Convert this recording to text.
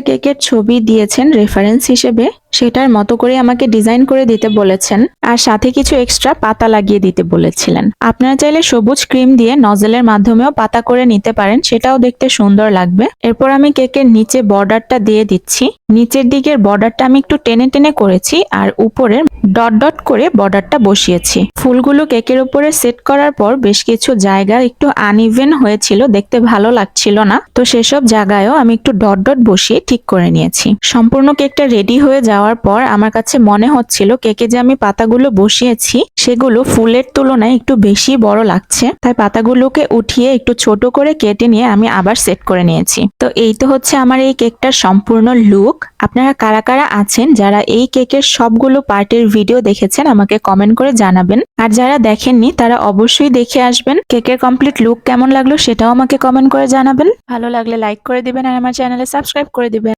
কেকের ছবি দিয়েছেন রেফারেন্স হিসেবে, সেটার মতো করে আমাকে ডিজাইন করে দিতে বলেছেন আর সাথে কিছু এক্সট্রা পাতা লাগিয়ে দিতে বলেছিলেন। আপনারা চাইলে সবুজ ক্রিম দিয়ে নজেলের মাধ্যমেও পাতা করে নিতে পারেন, সেটাও দেখতে সুন্দর লাগবে। এরপর আমি কেকের নিচে বর্ডারটা দিয়ে দিচ্ছি। নিচের দিকের বর্ডারটা আমি একটু টেনে টেনে করেছি আর উপরের ডট ডট করে বর্ডারটা বসিয়েছি। ফুলগুলো কেকের উপরে সেট করার পর বেশ কিছু জায়গা একটু আনইভেন হয়েছিল, দেখতে ভালো লাগছিল না, তো সেসব জায়গায়ও আমি একটু ডট ডট বসিয়ে ঠিক করে নিয়েছি। সম্পূর্ণ কেকটা রেডি হয়ে যাওয়ার পর আমার কাছে মনে হচ্ছিল কেকে যে আমি পাতাগুলো বসিয়েছি সেগুলো ফুলের তুলনায় একটু বেশি বড় লাগছে, তাই পাতাগুলোকে উঠিয়ে একটু ছোট করে কেটে নিয়ে আমি আবার সেট করে নিয়েছি। তো এই তো হচ্ছে আমার এই কেকটার সম্পূর্ণ লুক। আপনারা কারা কারা আছেন যারা এই কেকের সবগুলো পার্টের ভিডিও দেখেছেন আমাকে কমেন্ট করে জানাবেন, আর যারা দেখেননি তারা অবশ্যই দেখে আসবেন। কেকের কমপ্লিট লুক কেমন লাগলো সেটাও আমাকে কমেন্ট করে জানাবেন। ভালো লাগলে লাইক করে দিবেন আর আমার চ্যানেলে সাবস্ক্রাইব করে দিবেন।